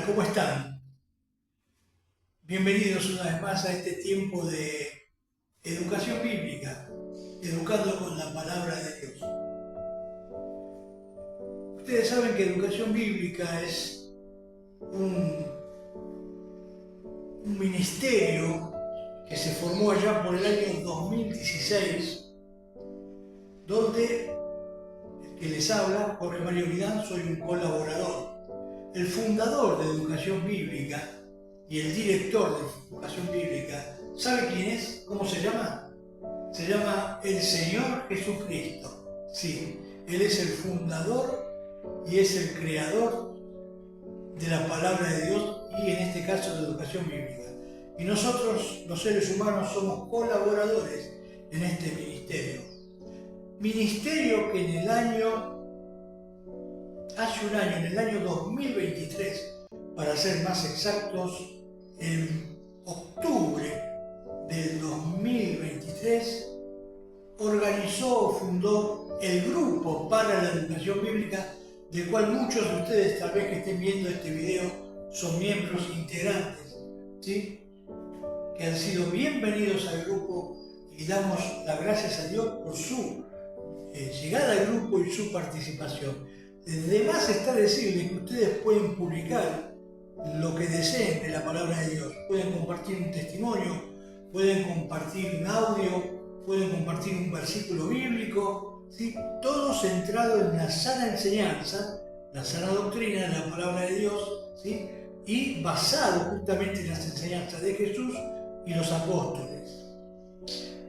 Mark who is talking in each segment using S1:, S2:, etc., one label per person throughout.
S1: tal? ¿Cómo están? Bienvenidos una vez más a este tiempo de educación bíblica, educando con la palabra de Dios. Ustedes saben que educación bíblica es un ministerio que se formó allá por el año 2016, donde el que les habla, Jorge Mario Vidal, soy un colaborador. El fundador de Educación Bíblica y el director de Educación Bíblica, ¿sabe quién es? ¿Cómo se llama? Se llama el Señor Jesucristo. Sí, Él es el fundador y es el creador de la palabra de Dios y en este caso de Educación Bíblica. Y nosotros, los seres humanos, somos colaboradores en este ministerio. Ministerio que hace un año, en el año 2023, para ser más exactos, en octubre del 2023, organizó o fundó el Grupo para la Educación Bíblica, del cual muchos de ustedes, tal vez que estén viendo este video, son miembros integrantes, ¿sí? Que han sido bienvenidos al grupo y damos las gracias a Dios por su llegada al grupo y su participación. De más está decirles que ustedes pueden publicar lo que deseen de la palabra de Dios, pueden compartir un testimonio, pueden compartir un audio, pueden compartir un versículo bíblico, ¿sí? Todo centrado en la sana enseñanza, la sana doctrina de la palabra de Dios, ¿sí? Y basado justamente en las enseñanzas de Jesús y los apóstoles.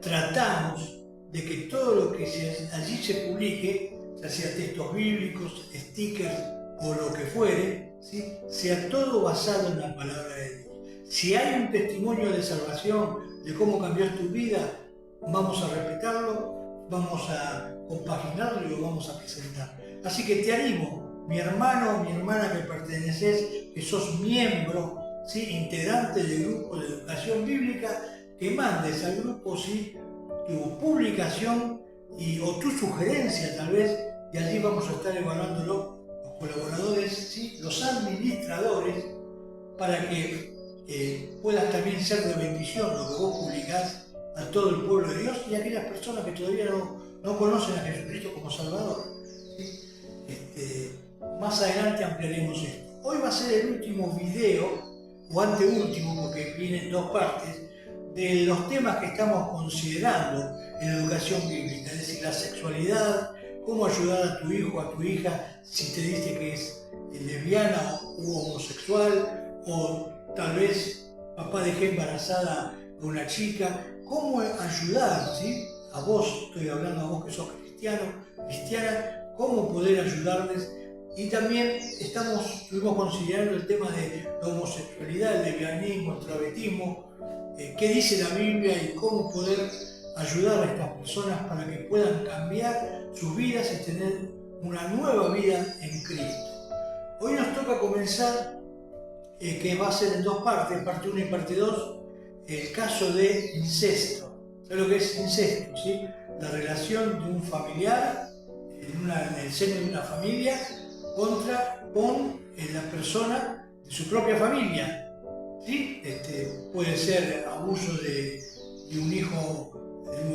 S1: Tratamos de que todo lo que allí se publique, ya sea textos bíblicos, stickers o lo que fuere, ¿sí? Sea todo basado en la palabra de Dios. Si hay un testimonio de salvación, de cómo cambió tu vida, vamos a respetarlo, vamos a compaginarlo y lo vamos a presentar. Así que te animo, mi hermano o mi hermana que perteneces, que sos miembro, ¿sí? Integrante del grupo de educación bíblica, que mandes al grupo, ¿sí? Tu publicación o tu sugerencia tal vez, y allí vamos a estar evaluándolo, los colaboradores, ¿sí? Los administradores, para que puedas también ser de bendición lo que vos publicás a todo el pueblo de Dios y a aquellas personas que todavía no conocen a Jesucristo como Salvador, ¿sí? Más adelante ampliaremos esto. Hoy va a ser el último video, o anteúltimo, porque vienen dos partes, de los temas que estamos considerando en educación bíblica, es decir, la sexualidad, cómo ayudar a tu hijo, a tu hija, si te dice que es lesbiana u homosexual, o tal vez papá dejé embarazada a una chica, cómo ayudar, ¿sí? A vos, estoy hablando a vos que sos cristiana, cómo poder ayudarles. Y también estuvimos considerando el tema de la homosexualidad, el lesbianismo, el travestismo, qué dice la Biblia y cómo poder ayudar a estas personas para que puedan cambiar sus vidas y tener una nueva vida en Cristo. Hoy nos toca comenzar, que va a ser en dos partes, parte 1 y parte 2, el caso de incesto. ¿Sabes lo que es incesto? ¿Sí? La relación de un familiar en el seno de una familia con la persona de su propia familia. ¿Sí? Puede ser abuso de un hijo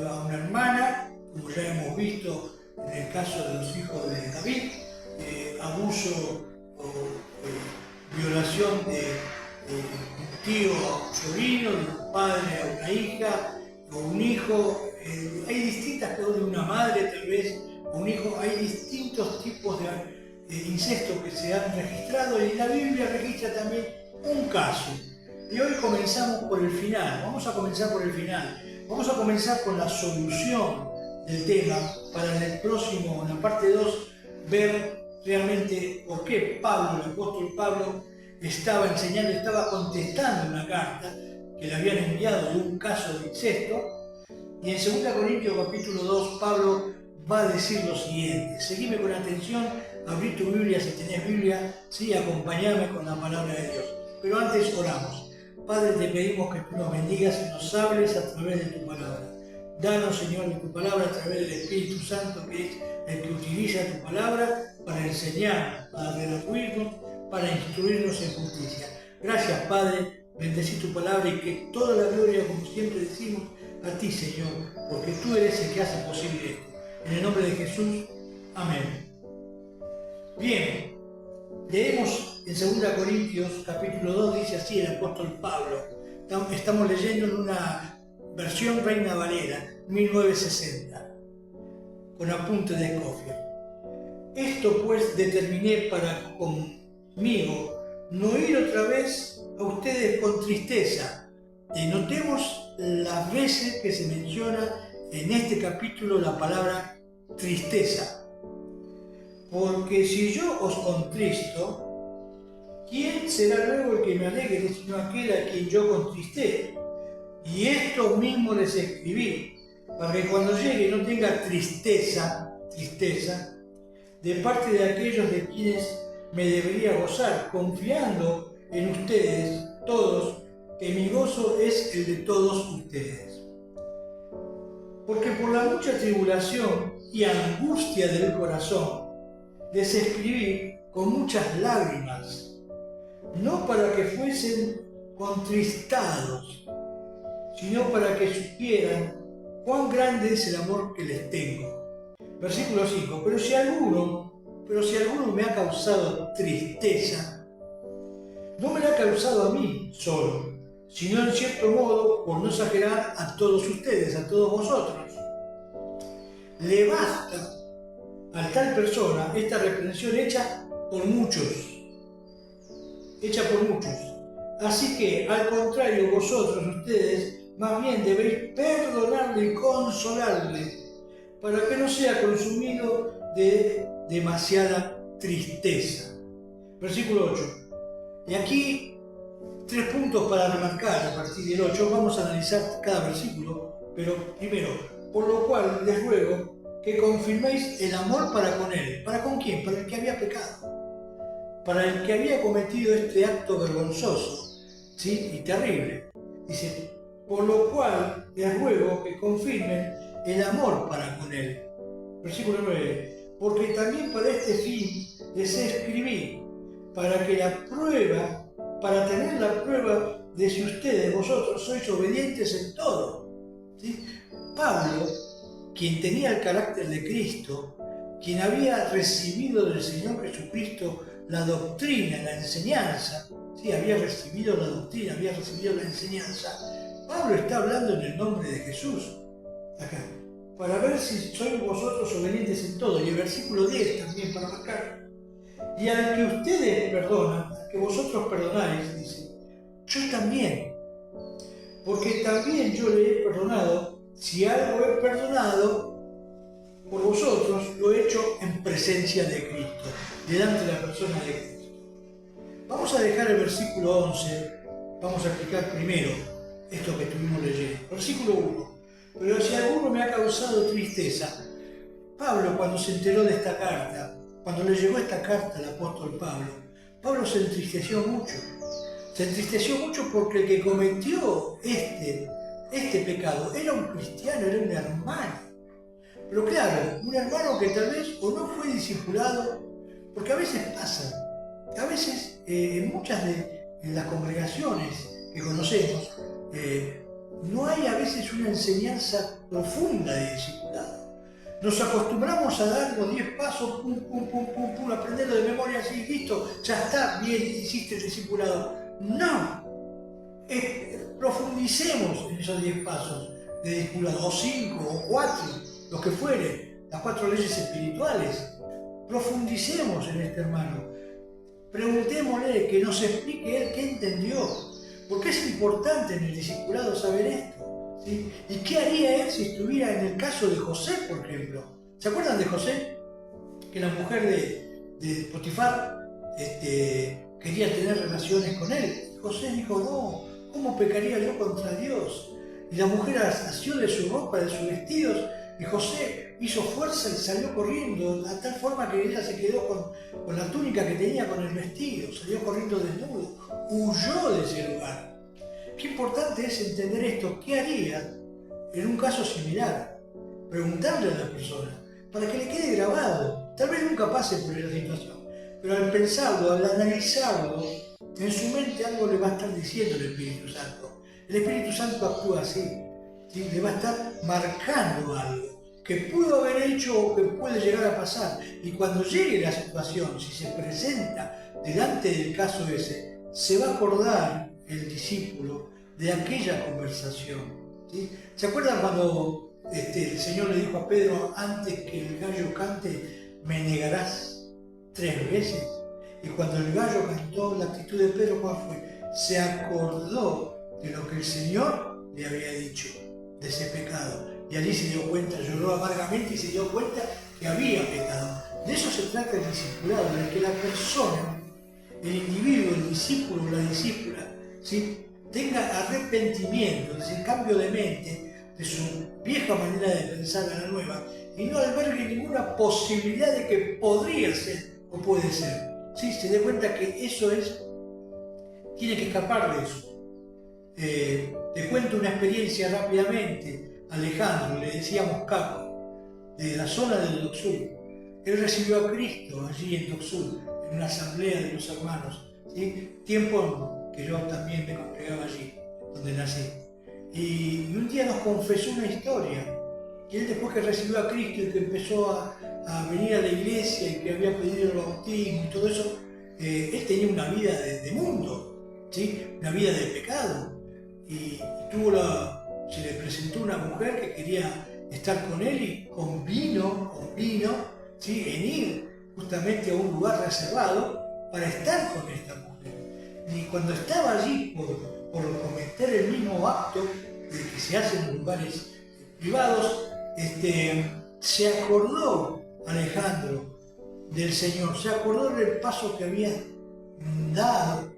S1: a una hermana, como ya hemos visto en el caso de los hijos de David, abuso o violación de un tío a un sobrino, de un padre a una hija, o un hijo. Hay distintas causas, de una madre tal vez, o un hijo. Hay distintos tipos de incesto que se han registrado y la Biblia registra también un caso. Y hoy comenzamos por el final, vamos a comenzar por el final. Vamos a comenzar con la solución del tema para en el próximo, en la parte 2, ver realmente por qué Pablo, el apóstol Pablo, estaba enseñando, estaba contestando una carta que le habían enviado de un caso de incesto. Y en 2 Corintios capítulo 2, Pablo va a decir lo siguiente. Seguime con atención, abrí tu Biblia si tenés Biblia, sí, acompañame con la palabra de Dios. Pero antes oramos. Padre, te pedimos que tú nos bendigas y nos hables a través de tu palabra. Danos, Señor, de tu palabra a través del Espíritu Santo, que es el que utiliza tu palabra para enseñarnos, para redarguirnos, para instruirnos en justicia. Gracias, Padre, bendecí tu palabra y que toda la gloria, como siempre decimos, a ti, Señor, porque tú eres el que hace posible esto. En el nombre de Jesús, amén. Bien, leemos en 2 Corintios capítulo 2, dice así el apóstol Pablo. Estamos leyendo en una versión Reina Valera, 1960, con apunte de Scofield. Esto pues determiné para conmigo no ir otra vez a ustedes con tristeza. Y notemos las veces que se menciona en este capítulo la palabra tristeza. Porque si yo os contristo, ¿quién será luego el que me alegre sino aquel a quien yo contristé? Y esto mismo les escribí, para que cuando llegue no tenga tristeza, de parte de aquellos de quienes me debería gozar, confiando en ustedes todos, que mi gozo es el de todos ustedes. Porque por la mucha tribulación y angustia del corazón, les escribí con muchas lágrimas, no para que fuesen contristados, sino para que supieran cuán grande es el amor que les tengo. Versículo 5. Pero si alguno me ha causado tristeza, no me la ha causado a mí solo, sino en cierto modo, por no exagerar, a todos ustedes, a todos vosotros. Le basta a tal persona esta reprensión hecha por muchos. Así que, al contrario, vosotros, ustedes, más bien debéis perdonarle y consolarle, para que no sea consumido de demasiada tristeza. Versículo 8. Y aquí 3 puntos para remarcar a partir del 8. Vamos a analizar cada versículo, pero primero, por lo cual les ruego que confirméis el amor para con él. ¿Para con quién? Para el que había pecado, para el que había cometido este acto vergonzoso, ¿sí? Y terrible. Dice, por lo cual les ruego que confirmen el amor para con él. Versículo 9. Porque también para este fin les escribí, para tener la prueba de si ustedes, vosotros, sois obedientes en todo. ¿Sí? Pablo, quien tenía el carácter de Cristo, quien había recibido del Señor Jesucristo la doctrina, la enseñanza, ¿sí? Había recibido la doctrina, había recibido la enseñanza. Pablo está hablando en el nombre de Jesús, acá, para ver si sois vosotros obedientes en todo. Y el versículo 10 también para marcar. Y al que ustedes perdonan, al que vosotros perdonáis, dice, yo también. Porque también yo le he perdonado, si algo he perdonado por vosotros, lo he hecho en presencia de Cristo, delante de la persona de Cristo. Vamos a dejar el versículo 11, vamos a explicar primero esto que estuvimos leyendo. Versículo 1. Pero si alguno me ha causado tristeza, Pablo, cuando se enteró de esta carta, cuando le llegó esta carta al apóstol Pablo se entristeció mucho. Se entristeció mucho porque el que cometió este pecado era un cristiano, era un hermano. Pero claro, un hermano que tal vez o no fue discipulado, porque a veces pasa, a veces en muchas de las congregaciones que conocemos, no hay a veces una enseñanza profunda de discipulado. Nos acostumbramos a dar los 10 pasos, aprenderlo de memoria así, listo, ya está, bien, hiciste el discipulado. No, profundicemos en esos 10 pasos de discipulado, o 5, o 4, los que fueren, las 4 leyes espirituales. Profundicemos en este hermano. Preguntémosle, que nos explique él qué entendió. Porque es importante en el discipulado saber esto, ¿sí? ¿Y qué haría él si estuviera en el caso de José, por ejemplo? ¿Se acuerdan de José? Que la mujer de Potifar quería tener relaciones con él. Y José dijo, no, ¿cómo pecaría yo contra Dios? Y la mujer asió de su ropa, de sus vestidos, y José hizo fuerza y salió corriendo, a tal forma que ella se quedó con la túnica que tenía, con el vestido, salió corriendo desnudo, huyó de ese lugar. Qué importante es entender esto. ¿Qué haría en un caso similar? Preguntarle a la persona, para que le quede grabado. Tal vez nunca pase por esa situación, Pero al pensarlo, al analizarlo, en su mente algo le va a estar diciendo el Espíritu Santo. El Espíritu Santo actúa así, ¿sí? Le va a estar marcando algo que pudo haber hecho o que puede llegar a pasar. Y cuando llegue la situación, si se presenta delante del caso ese, se va a acordar el discípulo de aquella conversación, ¿sí? ¿Se acuerdan cuando el Señor le dijo a Pedro, antes que el gallo cante, me negarás 3 veces? Y cuando el gallo cantó, la actitud de Pedro, ¿cuál fue? Se acordó de lo que el Señor le había dicho, de ese pecado. Y allí se dio cuenta, lloró amargamente y se dio cuenta que había pecado. De eso se trata el discipulado, de que la persona, el individuo, el discípulo o la discípula, ¿sí?, tenga arrepentimiento, es decir, cambio de mente, de su vieja manera de pensar a la nueva, y no albergue ninguna posibilidad de que podría ser o puede ser. ¿Sí? Se dé cuenta que eso es, tiene que escapar de eso. Te cuento una experiencia rápidamente. Alejandro, le decíamos Caco, de la zona del Doxul. Él recibió a Cristo allí en Doxul, en una asamblea de los hermanos, ¿sí? Tiempo que yo también me congregaba allí, donde nací. Y un día nos confesó una historia, que él, después que recibió a Cristo y que empezó a venir a la iglesia y que había pedido el bautismo y todo eso, él tenía una vida de mundo, ¿sí?, una vida de pecado. Y se le presentó una mujer que quería estar con él y convino, ¿sí?, en ir justamente a un lugar reservado para estar con esta mujer. Y cuando estaba allí por cometer el mismo acto que se hace en lugares privados, se acordó Alejandro del Señor, se acordó del paso que había dado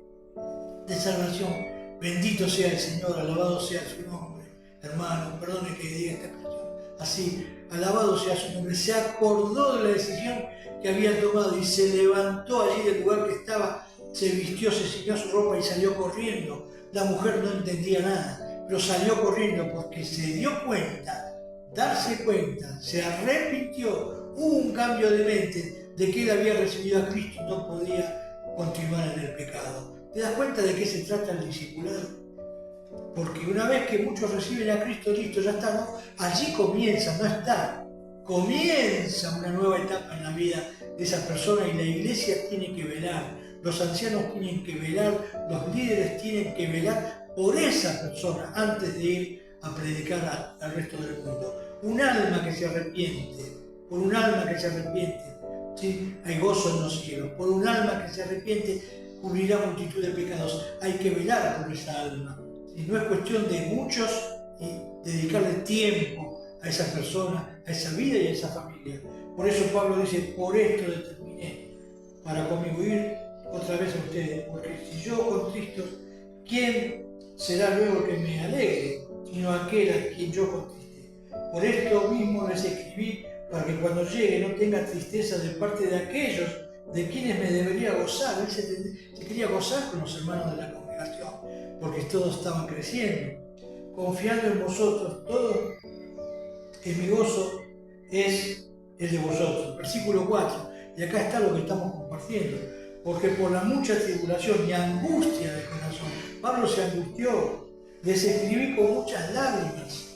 S1: de salvación. Bendito sea el Señor, alabado sea su nombre. Hermano, perdone que diga esta expresión así, alabado sea su nombre. Se acordó de la decisión que había tomado y se levantó allí del lugar que estaba, se vistió, se ciñó su ropa y salió corriendo. La mujer no entendía nada, pero salió corriendo porque se dio cuenta, darse cuenta, se arrepintió, hubo un cambio de mente de que él había recibido a Cristo y no podía continuar en el pecado. ¿Te das cuenta de qué se trata el discipulado? Porque una vez que muchos reciben a Cristo, listo, ya está, ¿no? Allí comienza, no está. Comienza una nueva etapa en la vida de esa persona y la iglesia tiene que velar, los ancianos tienen que velar, los líderes tienen que velar por esa persona antes de ir a predicar al resto del mundo. Un alma que se arrepiente, por un alma que se arrepiente, ¿sí?, hay gozo en los cielos. Por un alma que se arrepiente, cubrirá multitud de pecados. Hay que velar por esa alma. Y no es cuestión de muchos y dedicarle tiempo a esa persona, a esa vida y a esa familia. Por eso Pablo dice, por esto determiné, para conmigo ir otra vez a ustedes, porque si yo con Cristo, ¿quién será luego que me alegre, sino aquel a quien yo contriste? Por esto mismo les escribí, para que cuando llegue no tenga tristeza de parte de aquellos de quienes me debería gozar. Él se quería gozar con los hermanos de la congregación, porque todos estaban creciendo, confiando en vosotros, todo mi gozo es el de vosotros. Versículo 4, y acá está lo que estamos compartiendo, porque por la mucha tribulación y angustia del corazón, Pablo se angustió, les escribí con muchas lágrimas.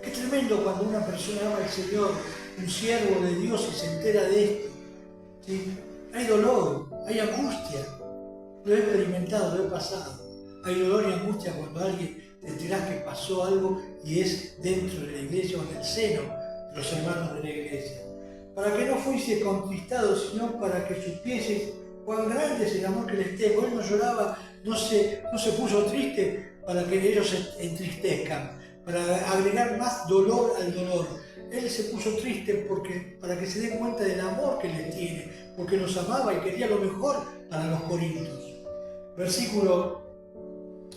S1: Qué tremendo cuando una persona ama al Señor, un siervo de Dios, y se entera de esto, ¿sí? Hay dolor, hay angustia, lo he experimentado, lo he pasado. Hay dolor y angustia cuando alguien te enteras que pasó algo y es dentro de la iglesia o en el seno de los hermanos de la iglesia. Para que no fuese contristado, sino para que supieses cuán grande es el amor que les tengo. Él no lloraba, no se puso triste para que ellos se entristezcan, para agregar más dolor al dolor. Él se puso triste para que se den cuenta del amor que les tiene, porque los amaba y quería lo mejor para los corintios. Versículo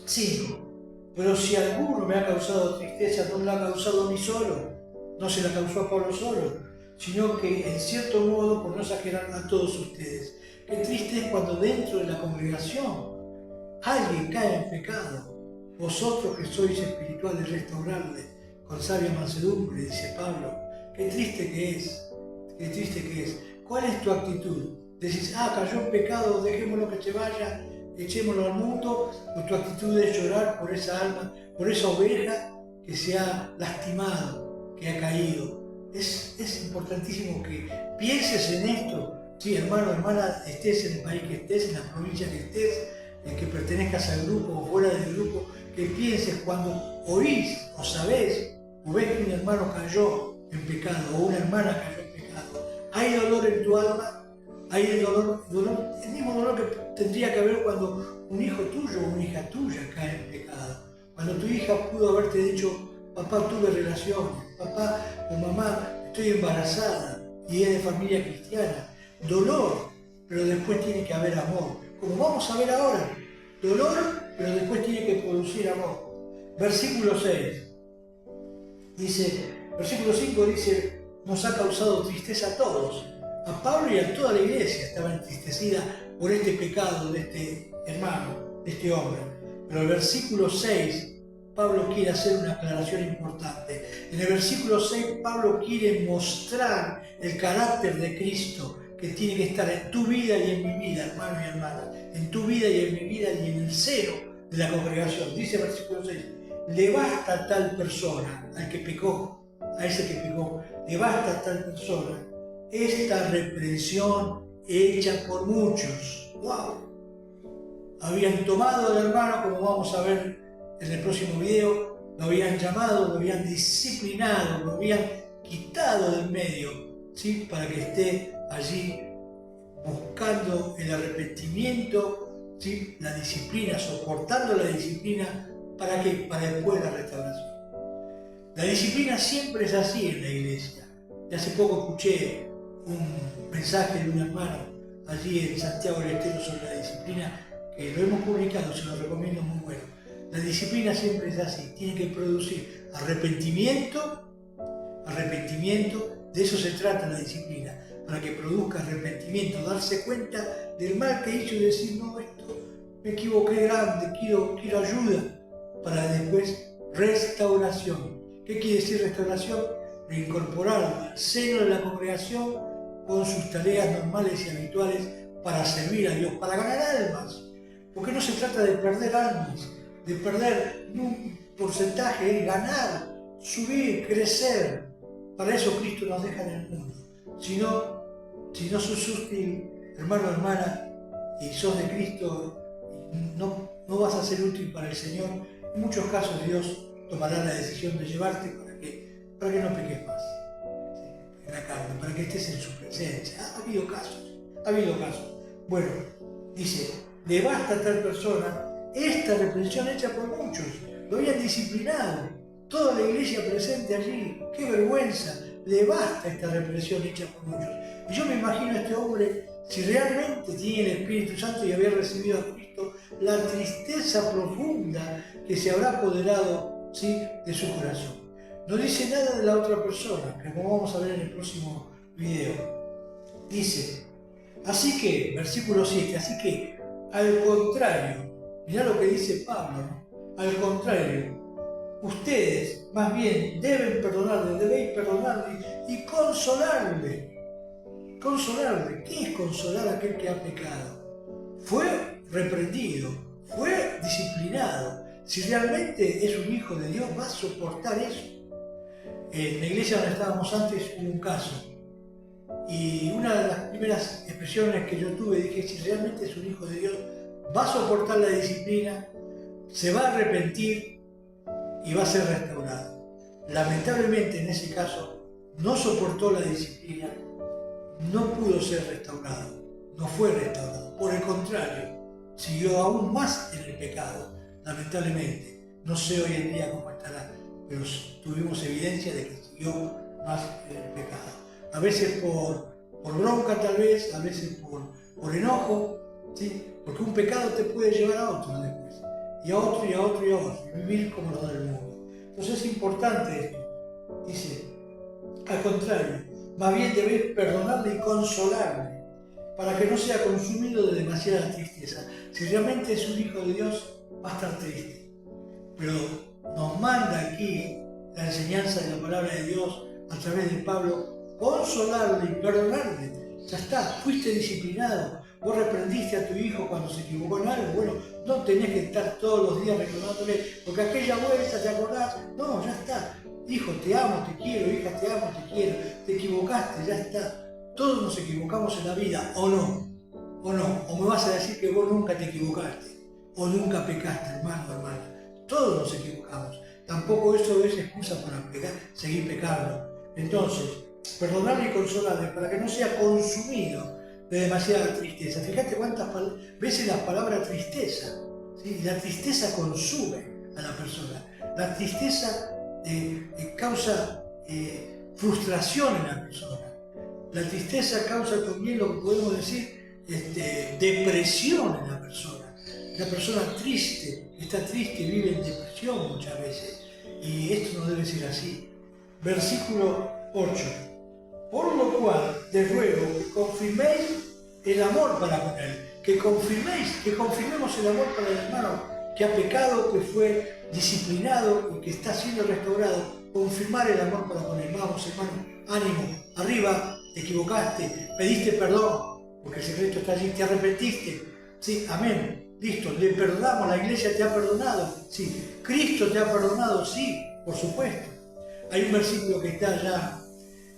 S1: 5. Pero si alguno me ha causado tristeza, no la ha causado a mí solo, no se la causó a Pablo solo, sino que en cierto modo por no exagerar a todos ustedes. Qué triste es cuando dentro de la congregación alguien cae en pecado. Vosotros que sois espirituales, restaurarle con sabia mansedumbre, dice Pablo. Qué triste que es, qué triste que es. ¿Cuál es tu actitud? decís, cayó en pecado, dejémoslo que se vaya, echémoslo al mundo, o tu actitud es llorar por esa alma, por esa oveja que se ha lastimado, que ha caído. Es importantísimo que pienses en esto. Sí, hermano, hermana, estés en el país que estés, en la provincia que estés, que pertenezcas al grupo o fuera del grupo, que pienses cuando oís o sabés o ves que un hermano cayó en pecado o una hermana cayó en pecado. Hay dolor en tu alma, hay el mismo dolor que tendría que haber cuando un hijo tuyo o una hija tuya cae en pecado. Cuando tu hija pudo haberte dicho, papá, tuve relaciones, papá o mamá, estoy embarazada y es de familia cristiana. Dolor, pero después tiene que haber amor. Como vamos a ver ahora, dolor, pero después tiene que producir amor. Versículo 6. Versículo 5 dice, nos ha causado tristeza a todos. A Pablo y a toda la iglesia estaba entristecida por este pecado de este hermano, de este hombre. Pero el versículo 6, Pablo quiere hacer una aclaración importante. En el versículo 6, Pablo quiere mostrar el carácter de Cristo que tiene que estar en tu vida y en mi vida, hermano y hermana, en tu vida y en mi vida y en el seno de la congregación. Dice el versículo 6, le basta a tal persona, al que pecó, a ese que pecó, le basta a tal persona esta reprensión hecha por muchos. ¡Wow! Habían tomado al hermano, como vamos a ver en el próximo video, lo habían llamado, lo habían disciplinado, lo habían quitado del medio, ¿sí? Para que esté allí buscando el arrepentimiento, ¿sí? La disciplina, soportando la disciplina, ¿para qué? Para después la restauración. La disciplina siempre es así en la iglesia. Y hace poco escuché un mensaje de un hermano allí en Santiago del Estero sobre la disciplina, que lo hemos publicado, se lo recomiendo, muy bueno. La disciplina siempre es así, tiene que producir arrepentimiento, de eso se trata la disciplina, para que produzca arrepentimiento, darse cuenta del mal que hizo y decir, no, esto me equivoqué grande, quiero ayuda, para después restauración. ¿Qué quiere decir restauración? Reincorporarlo al seno de la congregación con sus tareas normales y habituales para servir a Dios, para ganar almas. Porque no se trata de perder almas, de perder un porcentaje, ganar, subir, crecer. Para eso Cristo nos deja en el mundo. Si no sos útil, hermano o hermana, y sos de Cristo, no vas a ser útil para el Señor. En muchos casos Dios tomará la decisión de llevarte para que no peques más en la carne, para que estés en su presencia. Ha habido casos. Bueno, dice, le basta a tal persona esta reprensión hecha por muchos. Lo habían disciplinado, toda la iglesia presente allí. ¡Qué vergüenza! Le basta esta represión hecha por muchos. Y yo me imagino a este hombre, si realmente tiene el Espíritu Santo y había recibido a Cristo, la tristeza profunda que se habrá apoderado, ¿sí?, de su corazón. No dice nada de la otra persona, que como vamos a ver en el próximo video. Dice, así que, versículo 7, así que, al contrario, mirá lo que dice Pablo, ¿no? Al contrario, ustedes más bien debéis perdonarle y consolarle. Consolarle. ¿Qué es consolar a aquel que ha pecado? Fue reprendido, fue disciplinado. Si realmente es un hijo de Dios, va a soportar eso. En la iglesia donde estábamos antes hubo un caso. Y una de las primeras expresiones que yo tuve, dije, si realmente es un hijo de Dios, va a soportar la disciplina, se va a arrepentir y va a ser restaurado. Lamentablemente en ese caso no soportó la disciplina, no pudo ser restaurado, no fue restaurado. Por el contrario, siguió aún más en el pecado, lamentablemente. No sé hoy en día cómo estará, pero tuvimos evidencia de que siguió más en el pecado. A veces por bronca tal vez, a veces por enojo, ¿sí? Porque un pecado te puede llevar a otro después, y a otro, y a otro, y a otro, y vivir como los del mundo. Entonces es importante esto. Dice, al contrario, más bien debéis perdonarle y consolarle, para que no sea consumido de demasiada tristeza. Si realmente es un hijo de Dios, va a estar triste. Pero nos manda aquí la enseñanza de la palabra de Dios a través de Pablo, consolarle y perdonarle, Ya está, fuiste disciplinado. Vos reprendiste a tu hijo cuando se equivocó en algo. Bueno, no tenés que estar todos los días recordándole, porque aquella vuelta, ¿te acordás? No, ya está. Hijo, te amo, te quiero. Hija, te amo, te quiero. Te equivocaste, ya está. Todos nos equivocamos en la vida, ¿o no? ¿O no? ¿O me vas a decir que vos nunca te equivocaste? ¿O nunca pecaste, hermano, hermana? Todos nos equivocamos. Tampoco eso es excusa para seguir pecando. Entonces, perdonarle y consolarle para que no sea consumido de demasiada tristeza. Fíjate cuántas veces la palabra tristeza, ¿sí? La tristeza consume a la persona. La tristeza causa frustración en la persona. La tristeza causa también lo que podemos decir depresión en la persona. La persona triste, está triste, vive en depresión muchas veces. Y esto no debe ser así. Versículo 8. Por lo cual, te ruego que confirméis el amor para con él. Que confirmemos el amor para el hermano que ha pecado, que fue disciplinado y que está siendo restaurado. Confirmar el amor para con él. Vamos, hermano, ánimo, arriba, te equivocaste, pediste perdón, porque el secreto está allí, te arrepentiste. Sí, amén. Listo, le perdonamos, la iglesia te ha perdonado. Sí, Cristo te ha perdonado, sí, por supuesto. Hay un versículo que está allá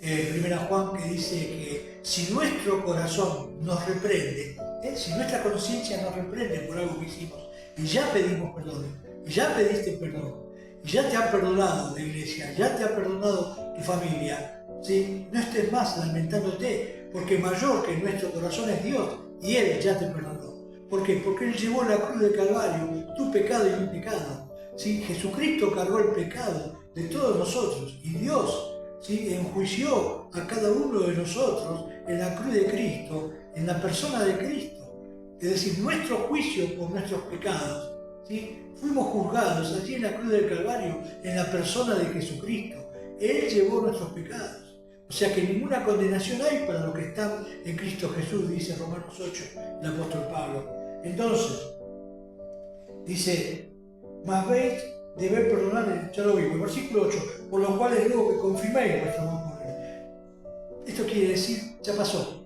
S1: en 1 Juan que dice que si nuestro corazón nos reprende, si nuestra conciencia nos reprende por algo que hicimos, y ya pedimos perdón, y ya pediste perdón, y ya te ha perdonado la iglesia, ya te ha perdonado tu familia, ¿sí? No estés más lamentándote, porque mayor que nuestro corazón es Dios, y Él ya te perdonó. ¿Por qué? Porque Él llevó la cruz del Calvario, tu pecado y mi pecado. ¿Sí? Jesucristo cargó el pecado de todos nosotros, y Dios, ¿sí?, enjuició a cada uno de nosotros en la cruz de Cristo, en la persona de Cristo. Es decir, nuestro juicio por nuestros pecados, ¿sí?, fuimos juzgados allí en la cruz del Calvario, en la persona de Jesucristo. Él llevó nuestros pecados. O sea que ninguna condenación hay para los que están en Cristo Jesús, dice Romanos 8, el apóstol Pablo. Entonces, dice, más veis, debéis perdonar, ya lo vimos, el versículo 8, por lo cual les digo que confirméis vuestro amor por él. Esto quiere decir, ya pasó.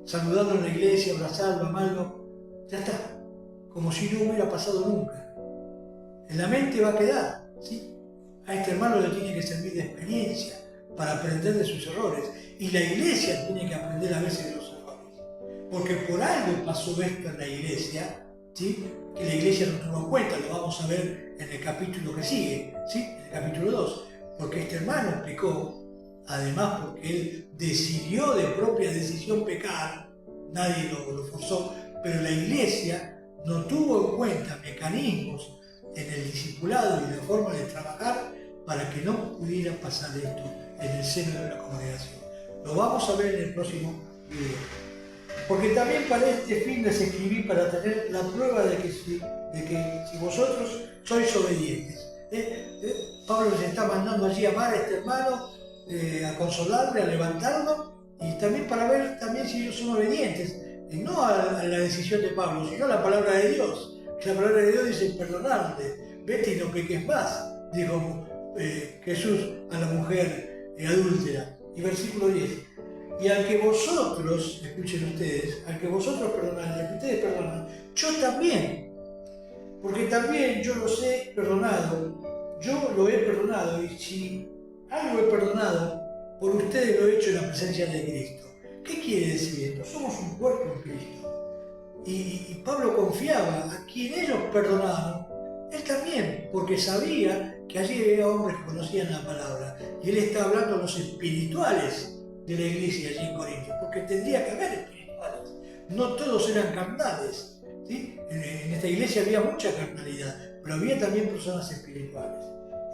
S1: Saludarlo en la iglesia, abrazarlo, amarlo, ya está. Como si no hubiera pasado nunca. En la mente va a quedar, ¿sí? A este hermano le tiene que servir de experiencia para aprender de sus errores. Y la iglesia tiene que aprender a veces de los errores. Porque por algo pasó esto en la iglesia, ¿sí?, que la iglesia no tuvo en cuenta. Lo vamos a ver en el capítulo que sigue, ¿sí?, en el capítulo 2. Porque este hermano pecó, además porque él decidió de propia decisión pecar, nadie lo forzó, pero la iglesia no tuvo en cuenta mecanismos en el discipulado y la forma de trabajar para que no pudiera pasar esto en el seno de la congregación. Lo vamos a ver en el próximo video. Porque también para este fin les escribí para tener la prueba de que si vosotros sois obedientes. Pablo les está mandando allí a amar a este hermano, a consolarle, a levantarlo, y también para ver también si ellos son obedientes, no a la decisión de Pablo, sino a la palabra de Dios. La palabra de Dios dice, perdonadle, vete y no peques más, dijo Jesús a la mujer adúltera. Y versículo 10. Y al que vosotros, escuchen ustedes, al que vosotros perdonáis, al que ustedes perdonan, yo también, porque también yo los he perdonado, yo lo he perdonado, y si algo he perdonado, por ustedes lo he hecho en la presencia de Cristo. ¿Qué quiere decir esto? Somos un cuerpo en Cristo. Y Pablo confiaba a quien ellos perdonaban, él también, porque sabía que allí había hombres que conocían la palabra. Y él está hablando a los espirituales de la iglesia allí en Corintios, porque tendría que haber espirituales. No todos eran carnales, ¿sí? En esta iglesia había mucha carnalidad, pero había también personas espirituales.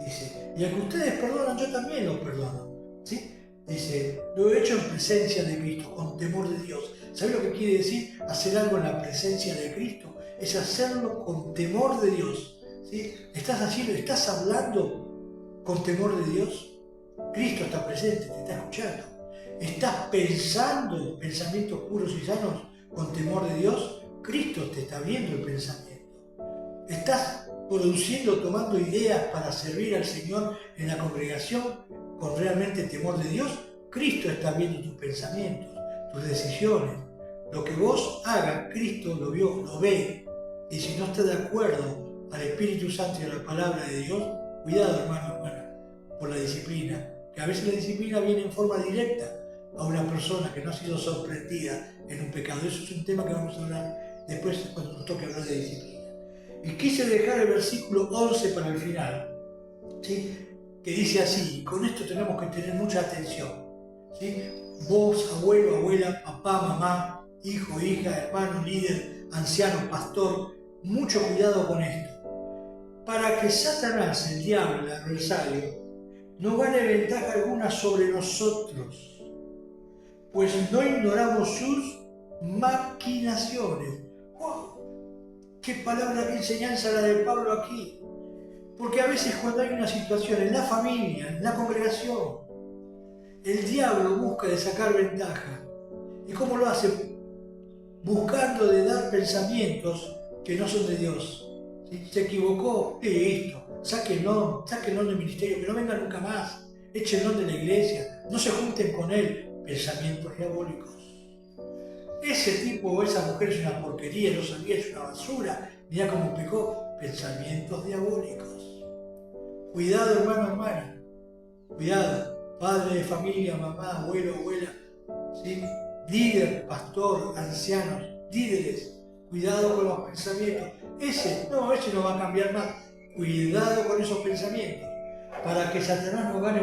S1: Dice, y al que ustedes perdonan, yo también los perdono, ¿sí? Dice, lo he hecho en presencia de Cristo, con temor de Dios. ¿Sabes lo que quiere decir hacer algo en la presencia de Cristo? Es hacerlo con temor de Dios, ¿sí? ¿Estás haciendo, estás hablando con temor de Dios? Cristo está presente, te está escuchando. ¿Estás pensando pensamientos puros y sanos con temor de Dios? Cristo te está viendo el pensamiento. ¿Estás produciendo, tomando ideas para servir al Señor en la congregación con realmente temor de Dios? Cristo está viendo tus pensamientos. tus decisiones. Lo que vos hagas, Cristo lo vio, lo ve. Y si no está de acuerdo al Espíritu Santo y a la palabra de Dios, cuidado, hermano, hermana, por la disciplina. Que a veces la disciplina viene en forma directa a una persona que no ha sido sorprendida en un pecado. Eso es un tema que vamos a hablar después cuando nos toque hablar de disciplina. Y quise dejar el versículo 11 para el final, ¿sí? Que dice así, y con esto tenemos que tener mucha atención, ¿sí? Vos, abuelo, abuela, papá, mamá, hijo, hija, hermano, líder, anciano, pastor, mucho cuidado con esto. Para que Satanás, el diablo, el adversario, no gane ventaja alguna sobre nosotros, pues no ignoramos sus maquinaciones. ¡Wow! ¡Qué palabra, qué enseñanza la de Pablo aquí! Porque a veces cuando hay una situación en la familia, en la congregación, el diablo busca de sacar ventaja. ¿Y cómo lo hace? Buscando de dar pensamientos que no son de Dios. ¿Sí? Se equivocó, listo, sáquenlo del ministerio, que no venga nunca más, échenlo de la iglesia, no se junten con él. Pensamientos diabólicos. Ese tipo o esa mujer es una porquería, no sabía, es una basura, mirá cómo pecó. Pensamientos diabólicos. Cuidado, hermano, hermana, cuidado, padre de familia, mamá, abuelo, abuela, ¿sí? Líder, pastor, ancianos, líderes, cuidado con los pensamientos. Ese no va a cambiar más. Cuidado con esos pensamientos, para que Satanás no gane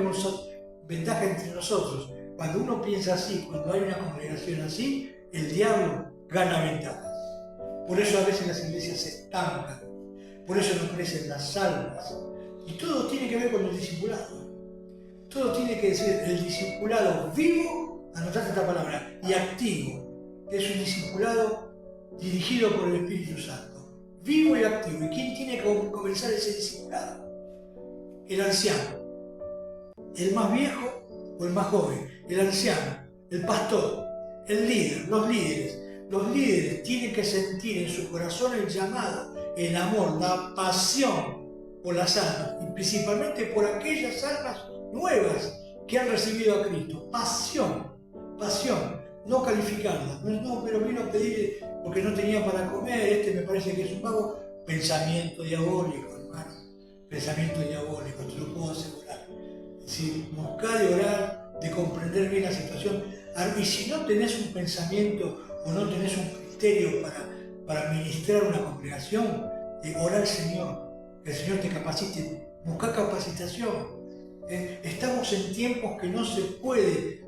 S1: ventaja entre nosotros. Cuando uno piensa así, cuando hay una congregación así, el diablo gana ventajas. Por eso a veces las iglesias se estancan, por eso no crecen las almas. Y todo tiene que ver con el discipulado. Todo tiene que ser el discipulado vivo, anotate esta palabra, y activo, que es un discipulado dirigido por el Espíritu Santo. Vivo y activo. ¿Y quién tiene que comenzar ese discipulado? El anciano. ¿El más viejo o el más joven? El anciano, el pastor, el líder, los líderes. Los líderes tienen que sentir en su corazón el llamado, el amor, la pasión por las almas, y principalmente por aquellas almas nuevas que han recibido a Cristo. Pasión, no calificarlas. No, pero vino a pedir porque no tenía para comer, me parece que es un vago. Pensamiento diabólico, hermano. Pensamiento diabólico, te lo puedo asegurar. Si buscá de orar, de comprender bien la situación, y si no tenés un pensamiento o no tenés un criterio para ministrar una congregación, orá al Señor, que el Señor te capacite, buscá capacitación. Estamos en tiempos que no se puede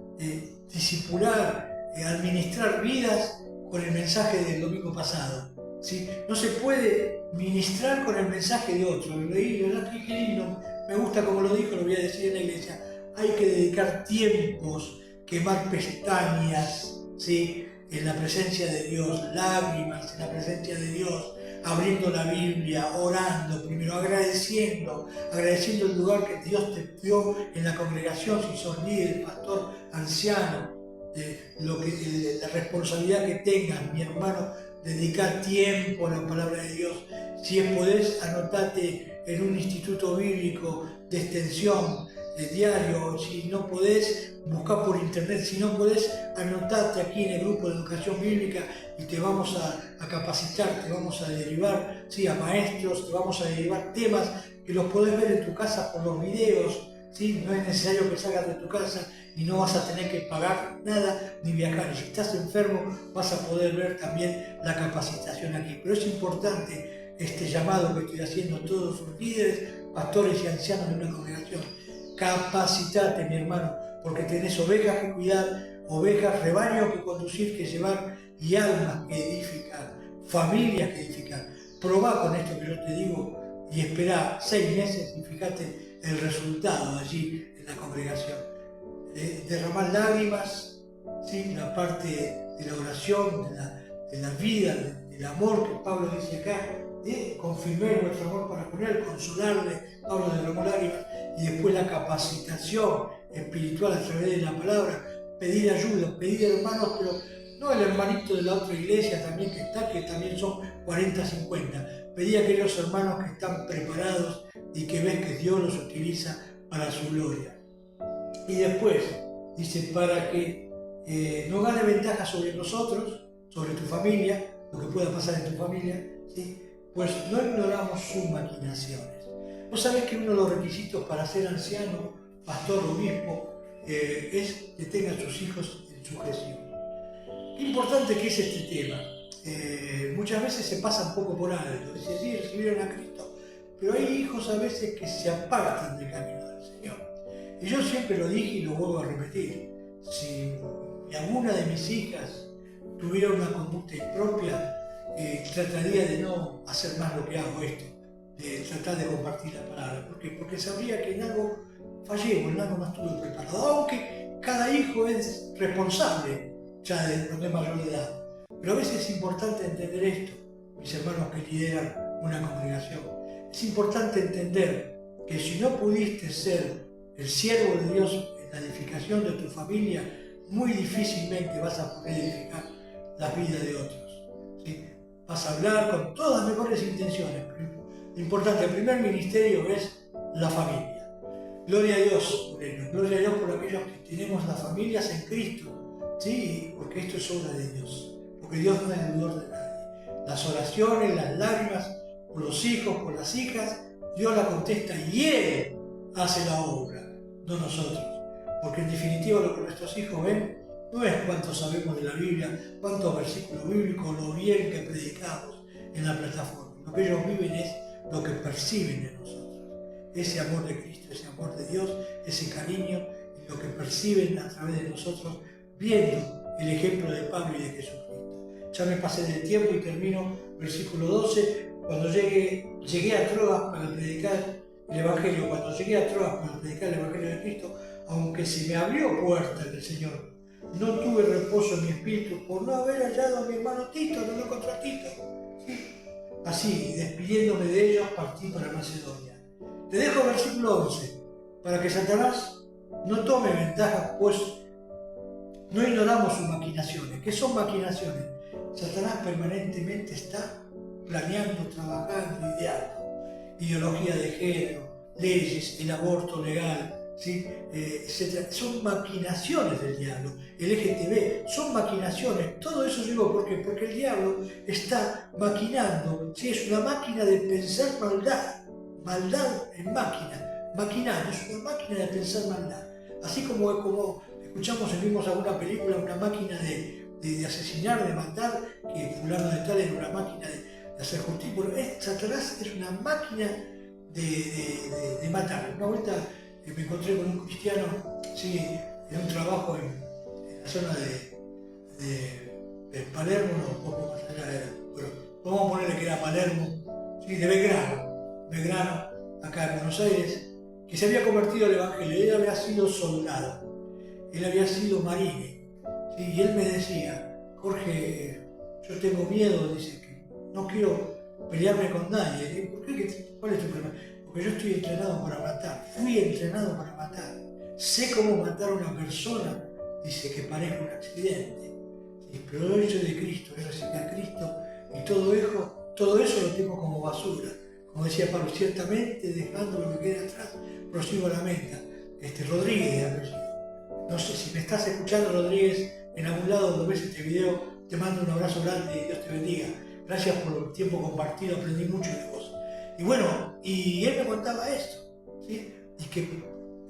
S1: discipular, administrar vidas con el mensaje del domingo pasado. ¿Sí? No se puede ministrar con el mensaje de otro. Lo leí, ¿verdad? Qué lindo, me gusta como lo dijo, lo voy a decir en la iglesia. Hay que dedicar tiempos, quemar pestañas, ¿sí? En la presencia de Dios, lágrimas en la presencia de Dios, abriendo la Biblia, orando primero, agradeciendo el lugar que Dios te dio en la congregación, si sos líder, pastor, anciano, la responsabilidad que tengas, mi hermano, dedicar tiempo a la palabra de Dios. Si podés, anotate en un instituto bíblico de extensión, de diario. Si no podés, buscar por internet. Si no podés, anotate aquí en el grupo de educación bíblica y te vamos a capacitar, te vamos a derivar, ¿sí? A maestros, te vamos a derivar temas que los podés ver en tu casa por los videos, ¿sí? No es necesario que salgas de tu casa y no vas a tener que pagar nada ni viajar. Y si estás enfermo, vas a poder ver también la capacitación aquí. Pero es importante este llamado que estoy haciendo a todos los líderes, pastores y ancianos de una congregación. Capacitate, mi hermano, porque tenés ovejas que cuidar, ovejas, rebaños que conducir, que llevar, y almas que edificar, familias que edificar. Probá con esto que yo te digo y esperá 6 meses y fíjate el resultado allí en la congregación. Derramar lágrimas, ¿sí? La parte de la oración, de la vida, del amor que Pablo dice acá, confirmar nuestro amor para con él, consolarle. Pablo derramó lágrimas. Y después la capacitación espiritual a través de la palabra, pedir ayuda, pedir hermanos, pero no el hermanito de la otra iglesia también que está, que también son 40, 50. Pedí a aquellos hermanos que están preparados y que ves que Dios los utiliza para su gloria. Y después dice, para que no gane ventaja sobre nosotros, sobre tu familia, lo que pueda pasar en tu familia, ¿sí? Pues no ignoramos sus maquinaciones. Vos sabés que uno de los requisitos para ser anciano, pastor, obispo, es que tenga a sus hijos en sujeción. Qué importante que es este tema. Muchas veces se pasa un poco por alto, dice, sí, recibieron a Cristo, pero hay hijos a veces que se apartan del camino del Señor. Y yo siempre lo dije y lo vuelvo a repetir, si alguna de mis hijas tuviera una conducta impropia, trataría de no hacer más lo que hago esto, de tratar de compartir la palabra. ¿Por qué? Porque sabría que en algo fallé o en algo no estuve preparado, aunque cada hijo es responsable ya de cuando es mayor de edad. Pero a veces es importante entender esto, mis hermanos que lideran una congregación. Es importante entender que si no pudiste ser el siervo de Dios en la edificación de tu familia, muy difícilmente vas a poder edificar la vida de otros, ¿sí? Vas a hablar con todas las mejores intenciones. Lo importante, el primer ministerio es la familia. Gloria a Dios por ellos, gloria a Dios por aquellos que tenemos las familias en Cristo, ¿sí? Porque esto es obra de Dios, porque Dios no es deudor de nadie. Las oraciones, las lágrimas por los hijos, por las hijas, Dios la contesta y Él hace la obra, no nosotros. Porque en definitiva lo que nuestros hijos ven no es cuánto sabemos de la Biblia, cuántos versículos bíblicos, lo bien que predicamos en la plataforma. Lo que ellos viven es lo que perciben de nosotros. Ese amor de Cristo, ese amor de Dios, ese cariño, lo que perciben a través de nosotros, viendo el ejemplo de Pablo y de Jesucristo. Ya me pasé del tiempo y termino versículo 12. Cuando llegué a Troas para predicar el Evangelio, cuando llegué a Troas para predicar el Evangelio de Cristo, aunque se me abrió puerta del Señor, no tuve reposo en mi espíritu por no haber hallado a mi hermano Tito, no lo encontré a Tito. ¿Sí? Así, despidiéndome de ellos, partí para Macedonia. Te dejo el versículo 11, para que Satanás no tome ventaja, pues no ignoramos sus maquinaciones. ¿Qué son maquinaciones? Satanás permanentemente está planeando, trabajando, ideando. Ideología de género, leyes, el aborto legal, ¿sí? Etc. Son maquinaciones del diablo. El LGTB son maquinaciones. Todo eso digo ¿por qué? Porque el diablo está maquinando. ¿Sí? Es una máquina de pensar maldad. Maldad en máquina. Maquinando, es una máquina de pensar maldad. Así como escuchamos y vimos alguna película, una máquina de asesinar, de matar, que fulano de tal era una máquina de hacer justicia. Bueno, Satanás es una máquina de matar. Una vuelta me encontré con un cristiano, sí, en un trabajo en la zona de Palermo, no, un poco más allá era, pero vamos a ponerle que era Palermo, sí, de Belgrano, acá en Buenos Aires, que se había convertido al Evangelio. Él había sido soldado, él había sido marine, ¿sí? Y él me decía, Jorge, yo tengo miedo, dice, que no quiero pelearme con nadie. ¿Por qué? ¿Cuál es tu problema? Porque yo estoy entrenado para matar, fui entrenado para matar, sé cómo matar a una persona, dice, que parezca un accidente, ¿sí? Pero lo hecho de Cristo, yo recibí a Cristo y todo eso lo tengo como basura. Como decía Pablo, ciertamente dejando lo que queda atrás, prosigo a la meta. Rodríguez, no sé si me estás escuchando, Rodríguez, en algún lado donde ves este video, te mando un abrazo grande y Dios te bendiga. Gracias por el tiempo compartido, aprendí mucho de vos. Y bueno, y él me contaba esto, ¿sí? Y que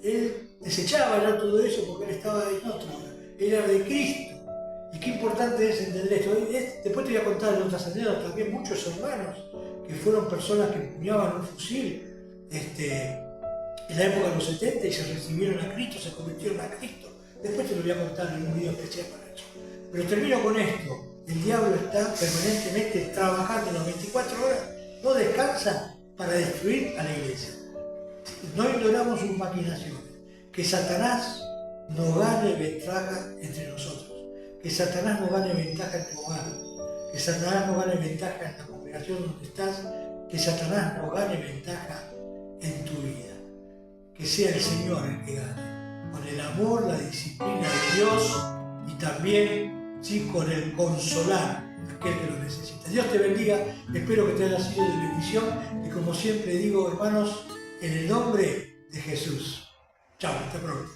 S1: él desechaba ya todo eso porque él estaba en otra, él era de Cristo. Y qué importante es entender esto. Después te voy a contar en otras anécdotas también muchos hermanos que fueron personas que empuñaban un fusil en la época de los 70 y se recibieron a Cristo, se convirtieron a Cristo. Después te lo voy a contar en un video especial para eso. Pero termino con esto. El diablo está permanentemente trabajando las 24 horas, no descansa para destruir a la iglesia. No ignoramos sus maquinaciones. Que Satanás no gane ventaja entre nosotros. Que Satanás no gane ventaja en tu hogar. Que Satanás no gane ventaja en la congregación donde estás. Que Satanás no gane ventaja en tu vida. Que sea el Señor el que gane. Con el amor, la disciplina de Dios y también, sí, con el consolar a aquel que lo necesita. Dios te bendiga. Espero que te haya sido de bendición. Y como siempre digo, hermanos, en el nombre de Jesús. Chao, hasta pronto.